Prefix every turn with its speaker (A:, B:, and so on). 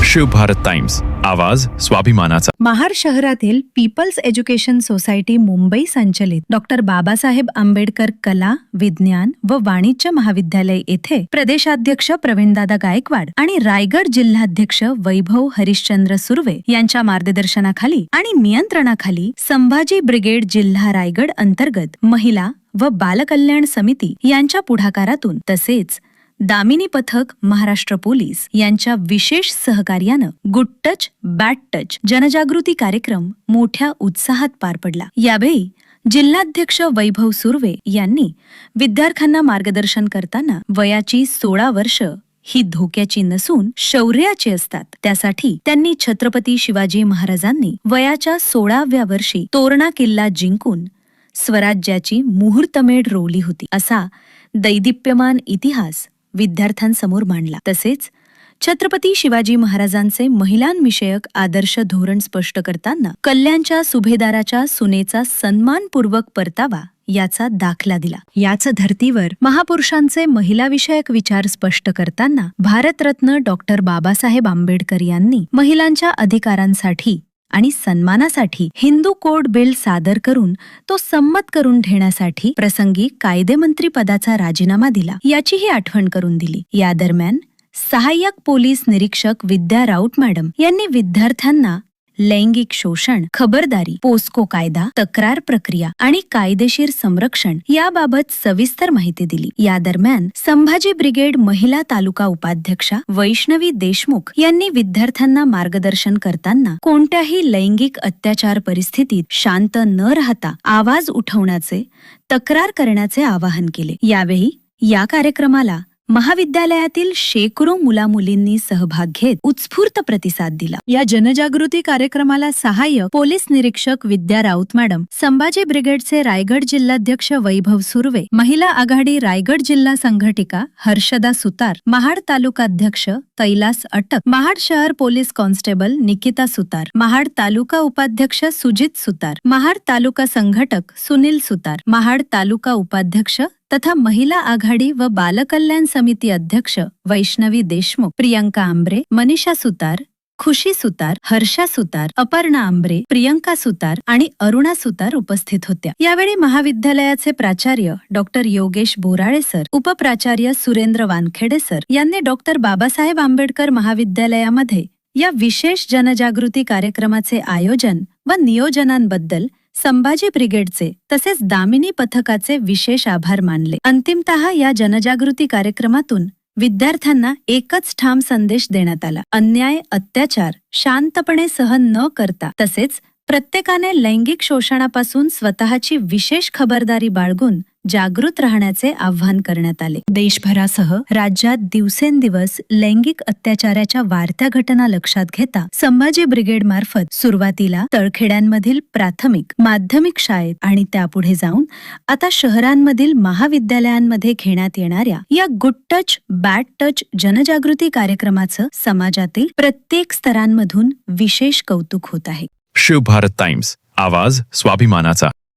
A: Shiv Bharat times, आवाज स्वाभिमानाचा.
B: महाड शहरातील people's education society Mumbai संचलित डॉक्टर बाबासाहेब आंबेडकर कला, विज्ञान व वाणिज्य महाविद्यालय येथे प्रदेशाध्यक्ष प्रवीणदादा गायकवाड आणि रायगड जिल्हाध्यक्ष वैभव हरिश्चंद्र सुर्वे यांच्या मार्गदर्शनाखाली आणि नियंत्रणाखाली संभाजी ब्रिगेड जिल्हा रायगड अंतर्गत महिला व बालकल्याण समिती यांच्या पुढाकारातून तसेच दामिनी पथक, महाराष्ट्र पोलीस यांच्या विशेष सहकार्यानं गुड टच बॅड टच जनजागृती कार्यक्रम मोठ्या उत्साहात पार पडला. यावेळी जिल्हाध्यक्ष वैभव सुर्वे यांनी विद्यार्थ्यांना मार्गदर्शन करताना वयाची 16 वर्ष ही धोक्याची नसून शौर्याची असतात, त्यासाठी त्यांनी छत्रपती शिवाजी महाराजांनी वयाच्या 16व्या वर्षी तोरणा किल्ला जिंकून स्वराज्याची मुहूर्तमेढ रोवली होती असा दैदिप्यमान इतिहास विद्यार्थ्यांसमोर मांडला. तसेच छत्रपती शिवाजी महाराजांचे महिलांविषयक आदर्श धोरण स्पष्ट करताना कल्याणच्या सुभेदाराच्या सुनेचा सन्मानपूर्वक परतावा याचा दाखला दिला. याच धर्तीवर महापुरुषांचे महिलाविषयक विचार स्पष्ट करताना भारतरत्न डॉक्टर बाबासाहेब आंबेडकर यांनी महिलांच्या अधिकारांसाठी आणि सन्मानासाठी हिंदू कोड बिल सादर करून तो संमत करून घेण्यासाठी प्रसंगी कायदेमंत्री पदाचा राजीनामा दिला याचीही आठवण करून दिली. या दरम्यान सहाय्यक पोलीस निरीक्षक विद्या राऊत मॅडम यांनी विद्यार्थ्यांना लैंगिक शोषण, खबरदारी, पोस्को कायदा, तक्रार प्रक्रिया आणि कायदेशीर संरक्षण याबाबत सविस्तर माहिती दिली. या दरम्यान संभाजी ब्रिगेड महिला तालुका उपाध्यक्षा वैष्णवी देशमुख यांनी विद्यार्थ्यांना मार्गदर्शन करताना कोणत्याही लैंगिक अत्याचार परिस्थितीत शांत न राहता आवाज उठवण्याचे, तक्रार करण्याचे आवाहन केले. यावेळी या कार्यक्रमाला महाविद्यालयातील शेकडो मुलामुलींनी सहभाग घेत उत्स्फूर्त प्रतिसाद दिला. या जनजागृती कार्यक्रमाला सहाय्यक पोलीस निरीक्षक विद्या राऊत मॅडम, संभाजी ब्रिगेडचे रायगड जिल्हाध्यक्ष वैभव सुर्वे, महिला आघाडी रायगड जिल्हा संघटिका हर्षदा सुतार, महाड तालुकाध्यक्ष कैलास अटक, महाड शहर पोलीस कॉन्स्टेबल निकिता सुतार, महाड तालुका उपाध्यक्ष सुजित सुतार, महाड तालुका संघटक सुनील सुतार, महाड तालुका उपाध्यक्ष तथा महिला आघाडी व बालकल्याण समिती अध्यक्ष वैष्णवी देशमुख, प्रियंका आंबरे, मनीषा सुतार, खुशी सुतार, हर्षा सुतार, अपर्णा आंबरे, प्रियंका सुतार आणि अरुणा सुतार उपस्थित होत्या. यावेळी महाविद्यालयाचे प्राचार्य डॉक्टर योगेश बोराळे सर, उपप्राचार्य सुरेंद्र वानखेडे सर यांनी डॉक्टर बाबासाहेब आंबेडकर महाविद्यालयामध्ये या विशेष जनजागृती कार्यक्रमाचे आयोजन व नियोजनांबद्दल संभाजी ब्रिगेडचे तसेच दामिनी पथकाचे विशेष आभार मानले. अंतिमतः या जनजागृती कार्यक्रमातून विद्यार्थ्यांना एकच ठाम संदेश देण्यात आला: अन्याय, अत्याचार शांतपणे सहन न करता तसेच प्रत्येकाने लैंगिक शोषणापासून स्वतःची विशेष खबरदारी बाळगून जागृत राहण्याचे आवाहन करण्यात आले. देशभरासह राज्यात दिवसेंदिवस लैंगिक अत्याचाराच्या वाढत्या घटना लक्षात घेता संभाजी ब्रिगेड मार्फत सुरुवातीला तळखेड्यांमधील प्राथमिक, माध्यमिक शाळेत आणि त्यापुढे जाऊन आता शहरांमधील महाविद्यालयांमध्ये घेण्यात येणाऱ्या या गुड टच बॅड टच जनजागृती कार्यक्रमाचं समाजातील प्रत्येक स्तरांमधून विशेष कौतुक होत आहे.
A: शिव भारत टाइम्स, आवाज स्वाभिमानाचा.